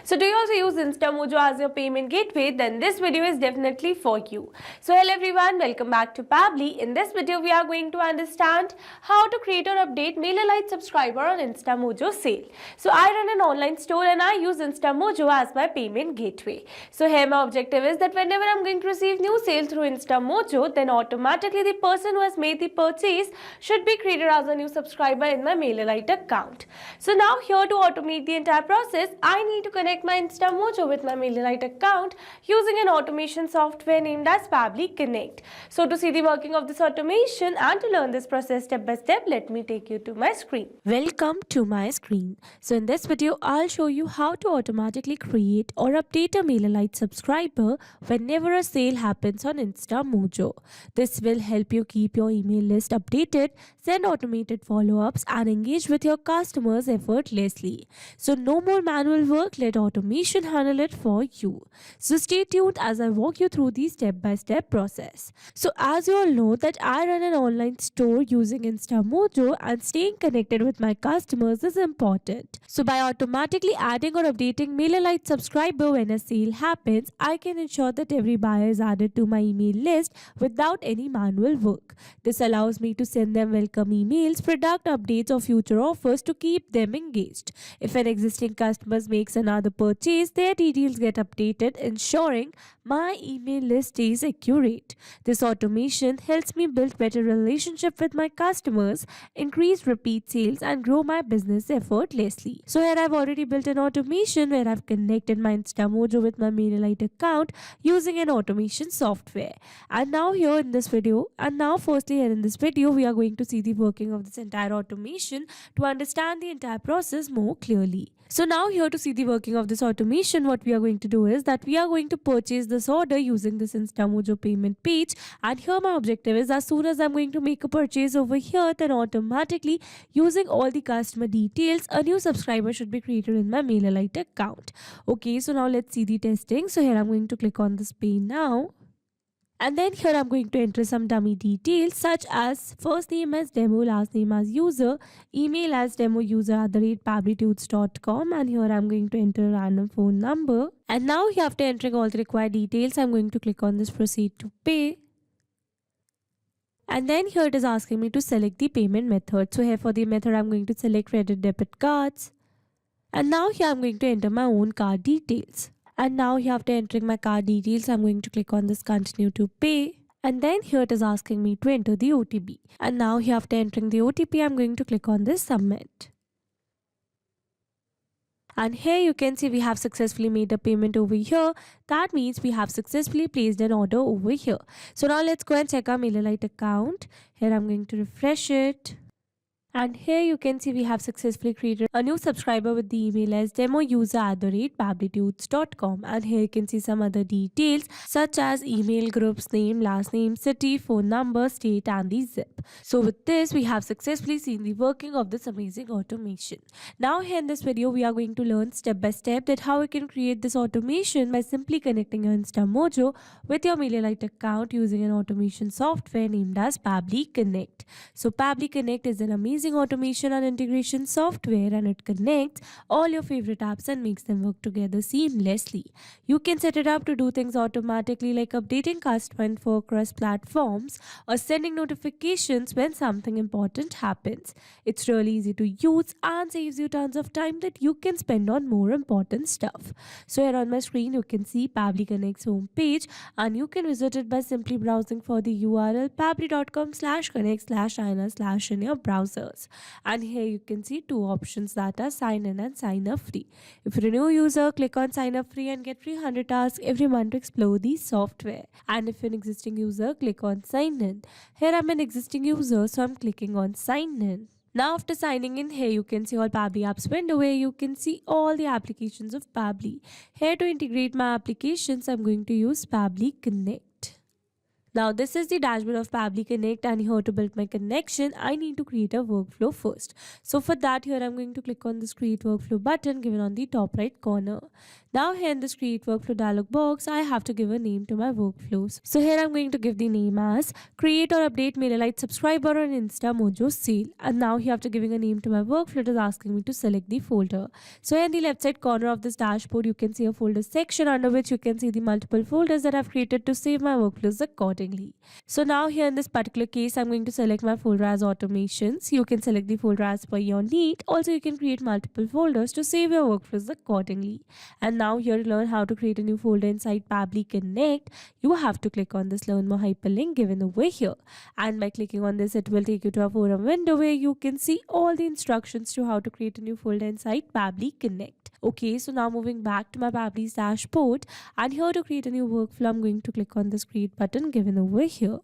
So do you also use Instamojo as your payment gateway? Then this video is definitely for you. So hello everyone, welcome back to Pabbly. In this video, we are going to understand how to create or update MailerLite subscriber on Instamojo sale. So I run an online store and I use Instamojo as my payment gateway. So here my objective is that whenever I'm going to receive new sale through Instamojo, then automatically the person who has made the purchase should be created as a new subscriber in my MailerLite account. So now here to automate the entire process, I need to connect my Instamojo with my MailerLite account using an automation software named as Pabbly Connect. So to see the working of this automation and to learn this process step by step, let me take you to my screen. Welcome to my screen. So in this video, I'll show you how to automatically create or update a MailerLite subscriber whenever a sale happens on Instamojo. This will help you keep your email list updated, send automated follow-ups and engage with your customers effortlessly. So no more manual work, let automation handle it for you. So stay tuned as I walk you through the step-by-step process. So as you all know that I run an online store using Instamojo and staying connected with my customers is important. So by automatically adding or updating MailerLite subscriber when a sale happens, I can ensure that every buyer is added to my email list without any manual work. This allows me to send them welcome emails, product updates or future offers to keep them engaged. If an existing customer makes another purchase, their details get updated, ensuring my email list stays accurate. This automation helps me build better relationship with my customers, increase repeat sales and grow my business effortlessly. So here I've already built an automation where I've connected my Instamojo with my MailerLite account using an automation software. And now here in this video, firstly here in this video, we are going to see the working of this entire automation to understand the entire process more clearly. So now here to see the working of this automation, what we are going to do is that we are going to purchase this order using this Instamojo payment page. And here my objective is as soon as I'm going to make a purchase over here, then automatically using all the customer details, a new subscriber should be created in my MailerLite account. Okay, so now let's see the testing. So here I'm going to click on this pay now. And then here I'm going to enter some dummy details such as first name as demo, last name as user, email as demoUser@pabblytudes.com, and here I'm going to enter a random phone number. And now here after entering all the required details, I'm going to click on this proceed to pay. And then here it is asking me to select the payment method. So here for the method I'm going to select credit debit cards. And now here I'm going to enter my own card details. And now here after entering my card details, I'm going to click on this continue to pay. And then here it is asking me to enter the OTP. And now here after entering the OTP, I'm going to click on this submit. And here you can see we have successfully made a payment over here. That means we have successfully placed an order over here. So now let's go and check our MailerLite account. Here I'm going to refresh it. And here you can see we have successfully created a new subscriber with the email as demoUser@pabblytudes.com. And here you can see some other details such as email, groups, name, last name, city, phone number, state and the zip. So with this, we have successfully seen the working of this amazing automation. Now here in this video, we are going to learn step by step that how we can create this automation by simply connecting your Instamojo with your MailerLite account using an automation software named as Pabbly Connect. So Pabbly Connect is an amazing automation and integration software, and it connects all your favorite apps and makes them work together seamlessly. You can set it up to do things automatically like updating customer info across platforms or sending notifications when something important happens. It's really easy to use and saves you tons of time that you can spend on more important stuff. So here on my screen you can see Pabbly Connect's homepage, and you can visit it by simply browsing for the URL pabbly.com/connect/ina/ in your browser. And here you can see two options that are sign in and sign up free. If you're a new user, click on sign up free and get free 100 tasks every month to explore the software. And if you're an existing user, click on sign in. Here I'm an existing user, so I'm clicking on sign in. Now after signing in, here you can see all Pabbly apps window where you can see all the applications of Pabbly. Here to integrate my applications, I'm going to use Pabbly Connect. Now this is the dashboard of Pabbly Connect, and here to build my connection, I need to create a workflow first. So for that, here I'm going to click on this create workflow button given on the top right corner. Now here in this create workflow dialog box, I have to give a name to my workflows. So here I'm going to give the name as create or update MailerLite subscriber on Instamojo sale. And now here after giving a name to my workflow, it is asking me to select the folder. So here in the left side corner of this dashboard, you can see a folder section under which you can see the multiple folders that I've created to save my workflows accordingly. So now here in this particular case, I'm going to select my folder as automations. You can select the folder as per your need. Also, you can create multiple folders to save your workflows accordingly. And now here to learn how to create a new folder inside Pabbly Connect, you have to click on this learn more hyperlink given over here. And by clicking on this, it will take you to a forum window where you can see all the instructions to how to create a new folder inside Pabbly Connect. Okay, so now moving back to my Pabbly's dashboard, and here to create a new workflow, I'm going to click on this create button given over here.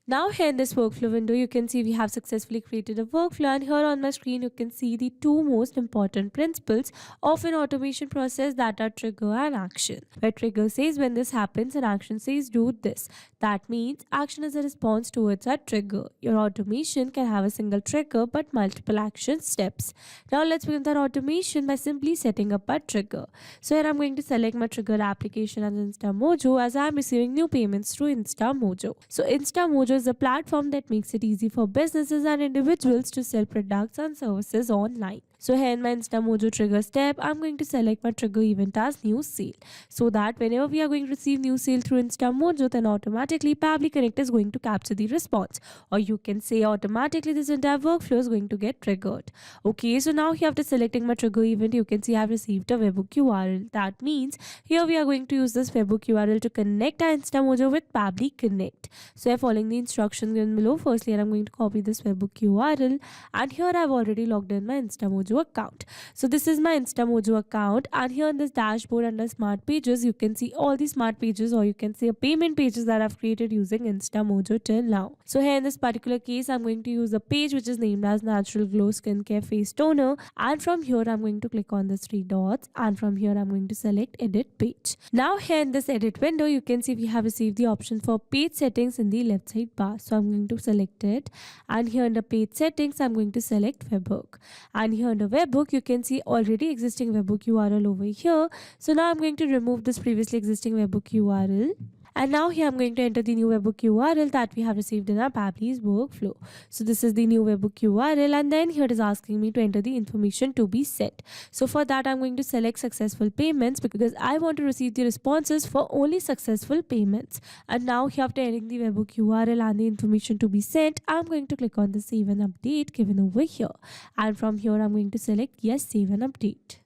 Now here in this workflow window, you can see we have successfully created a workflow, and here on my screen you can see the two most important principles of an automation process, that are trigger and action. Where trigger says when this happens and action says do this. That means action is a response towards a trigger. Your automation can have a single trigger but multiple action steps. Now let's begin that automation by simply setting up a trigger. So here I'm going to select my trigger application as Instamojo, as I'm receiving new payments through Instamojo. So Instamojo is a platform that makes it easy for businesses and individuals to sell products and services online. So here in my Instamojo trigger step, I'm going to select my trigger event as new sale, so that whenever we are going to receive new sale through Instamojo, then automatically Pabbly Connect is going to capture the response, or you can say automatically this entire workflow is going to get triggered. Okay, so now here after selecting my trigger event, you can see I've received a webhook URL. That means here we are going to use this webhook URL to connect our Instamojo with Pabbly Connect. So here following the instructions given below, firstly I'm going to copy this webhook URL, and here I've already logged in my Instamojo account. So this is my Instamojo account, and here in this dashboard under smart pages, you can see all the smart pages, or you can see a payment pages that I've created using Instamojo till now. So here in this particular case, I'm going to use a page which is named as Natural Glow Skincare Face Toner, and from here I'm going to click on the three dots, and from here I'm going to select edit page. Now here in this edit window, you can see we have received the option for page settings in the left side bar. So I'm going to select it, and here under page settings I'm going to select webhook, and here under webhook you can see already existing webhook URL over here. So now I'm going to remove this previously existing webhook URL, and now here I'm going to enter the new webhook URL that we have received in our Pabbly's workflow. So this is the new webhook URL, and then here it is asking me to enter the information to be sent. So for that I'm going to select successful payments, because I want to receive the responses for only successful payments. And now here after entering the webhook URL and the information to be sent, I'm going to click on the save and update given over here, and from here I'm going to select yes, save and update.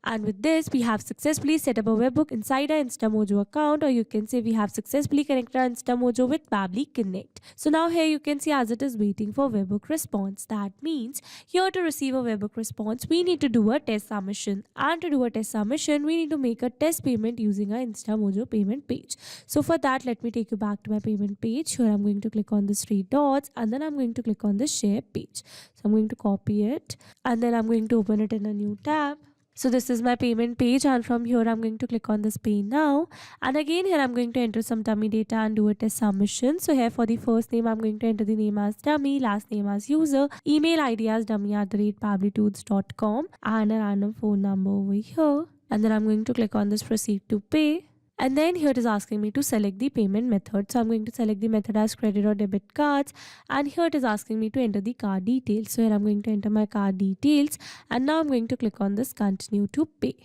And with this, we have successfully set up a webhook inside our Instamojo account, or you can say we have successfully connected our Instamojo with Pabbly Connect. So now here you can see as it is waiting for webhook response. That means here to receive a webhook response, we need to do a test submission. And to do a test submission, we need to make a test payment using our Instamojo payment page. So for that, let me take you back to my payment page. Here I'm going to click on the three dots, and then I'm going to click on the share page. So I'm going to copy it, and then I'm going to open it in a new tab. So this is my payment page, and from here I'm going to click on this pay now, and again here I'm going to enter some dummy data and do a test submission. So here for the first name I'm going to enter the name as dummy, last name as user, email ID as dummy@pabblytools.com, and a random phone number over here, and then I'm going to click on this proceed to pay. And then here it is asking me to select the payment method. So I'm going to select the method as credit or debit cards, and here it is asking me to enter the card details. So here I'm going to enter my card details, and now I'm going to click on this continue to pay.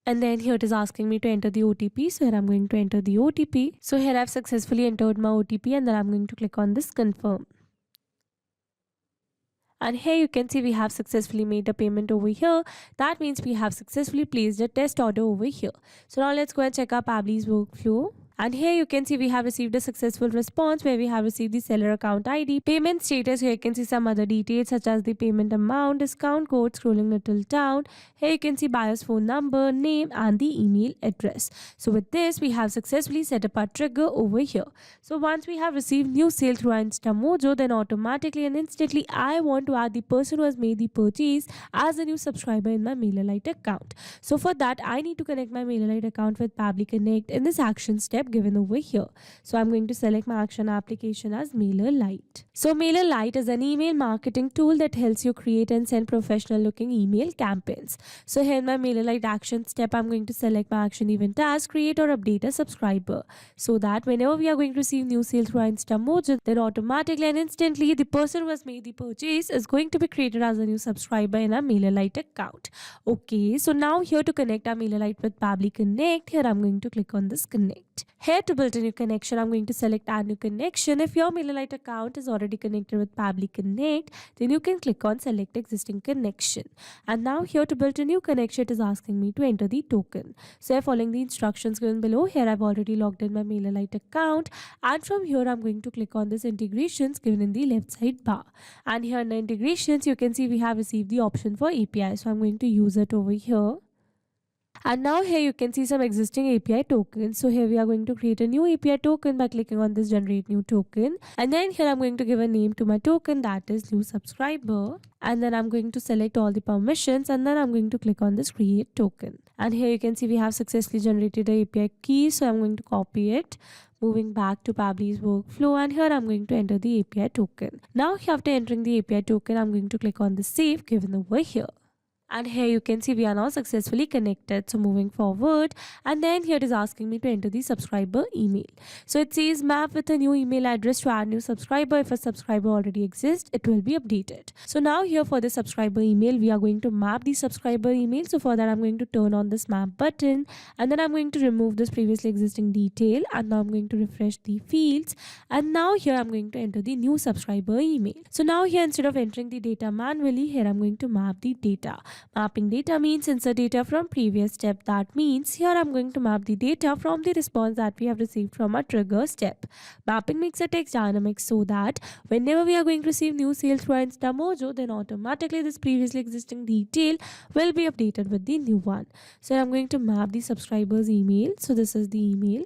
And then here it is asking me to enter the OTP. So here I'm going to enter the OTP. So here I've successfully entered my OTP, and then I'm going to click on this confirm. And here you can see we have successfully made a payment over here. That means we have successfully placed a test order over here. So now let's go and check our Pabbly's workflow. And here you can see we have received a successful response where we have received the seller account ID, payment status. Here you can see some other details such as the payment amount, discount code, scrolling little down. Here you can see buyer's phone number, name, and the email address. So with this, we have successfully set up our trigger over here. So once we have received new sale through our Instamojo, then automatically and instantly I want to add the person who has made the purchase as a new subscriber in my MailerLite account. So for that, I need to connect my MailerLite account with Pabbly Connect in this action step step given over here. So I'm going to select my action application as MailerLite. So MailerLite is an email marketing tool that helps you create and send professional looking email campaigns. So here in my MailerLite action step, I'm going to select my action event as create or update a subscriber, so that whenever we are going to receive new sales through our Instamojo, then automatically and instantly the person who has made the purchase is going to be created as a new subscriber in our MailerLite account. Okay, so now here to connect our MailerLite with Pabbly Connect, here I'm going to click on this connect. Here to build a new connection, I'm going to select add new connection. If your MailerLite account is already connected with Pabbly Connect, then you can click on select existing connection. And now here to build a new connection, it is asking me to enter the token. So following the instructions given below, here I've already logged in my MailerLite account, and from here I'm going to click on this integrations given in the left side bar. And here in the integrations, you can see we have received the option for API. So I'm going to use it over here. And now here you can see some existing API tokens. So here we are going to create a new API token by clicking on this generate new token. And then here I'm going to give a name to my token, that is new subscriber. And then I'm going to select all the permissions, and then I'm going to click on this create token. And here you can see we have successfully generated the API key. So I'm going to copy it, moving back to Pabbly's workflow, and here I'm going to enter the API token. Now after entering the API token, I'm going to click on the save given over here. And here you can see we are now successfully connected. So moving forward, and then here it is asking me to enter the subscriber email. So it says map with a new email address to add new subscriber. If a subscriber already exists, it will be updated. So now here for the subscriber email, we are going to map the subscriber email. So for that, I'm going to turn on this map button, and then I'm going to remove this previously existing detail, and now I'm going to refresh the fields, and now here I'm going to enter the new subscriber email. So now here, instead of entering the data manually, here I'm going to map the data. Mapping data means insert data from previous step. That means here I'm going to map the data from the response that we have received from our trigger step. Mapping makes a text dynamic so that whenever we are going to receive new sales through our Instamojo, then automatically this previously existing detail will be updated with the new one. So I'm going to map the subscriber's email. So this is the email.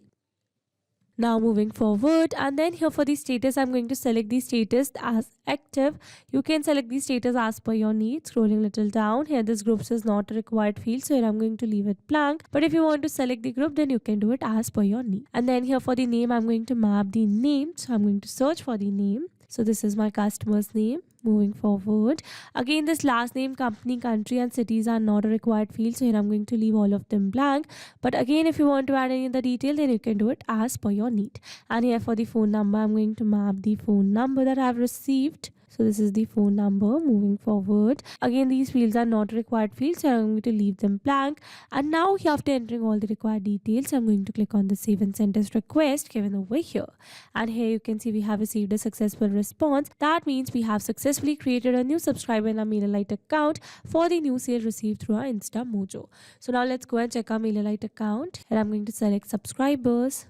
Now moving forward, and then here for the status, I'm going to select the status as active. You can select the status as per your needs. Scrolling little down, here this groups is not a required field, so here I'm going to leave it blank. But if you want to select the group, then you can do it as per your need. And then here for the name, I'm going to map the name. So I'm going to search for the name. So this is my customer's name. Moving forward, again this last name, company, country and cities are not a required field, so here I'm going to leave all of them blank. But again, if you want to add any other detail, then you can do it as per your need. And here for the phone number, I'm going to map the phone number that I've received. So this is the phone number. Moving forward, again these fields are not required fields, so I'm going to leave them blank. And now after entering all the required details, I'm going to click on the save and send test request given over here. And here you can see we have received a successful response. That means we have successfully created a new subscriber in our MailerLite account for the new sale received through our Instamojo. So now let's go and check our MailerLite account. And I'm going to select subscribers.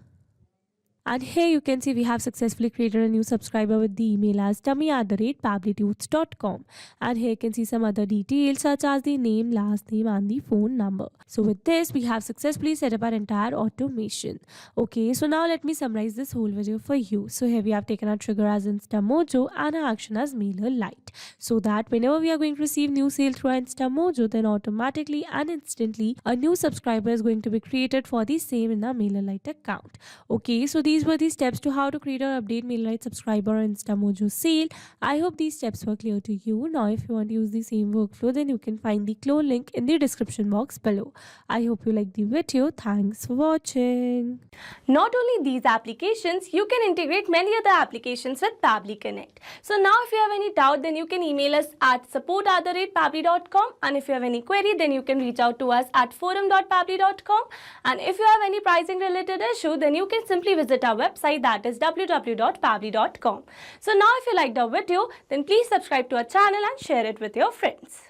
And here you can see we have successfully created a new subscriber with the email as dummy@pabblytunes.com. And here you can see some other details such as the name, last name and the phone number. So with this, we have successfully set up our entire automation. Okay, so now let me summarize this whole video for you. So here we have taken our trigger as Instamojo and our action as MailerLite. So that whenever we are going to receive new sale through our Instamojo, then automatically and instantly a new subscriber is going to be created for the same in our MailerLite account. Okay, so these were the steps to how to create or update MailerLite subscriber or Instamojo sale. I hope these steps were clear to you. Now if you want to use the same workflow, then you can find the clone link in the description box below. I hope you liked the video. Thanks for watching. Not only these applications, you can integrate many other applications with Pabbly Connect. So now if you have any doubt, then you can email us at support@pabbly.com, and if you have any query, then you can reach out to us at forum.pabbly.com. And if you have any pricing related issue, then you can simply visit our website, that is www.pabbly.com. So now if you liked our video, then please subscribe to our channel and share it with your friends.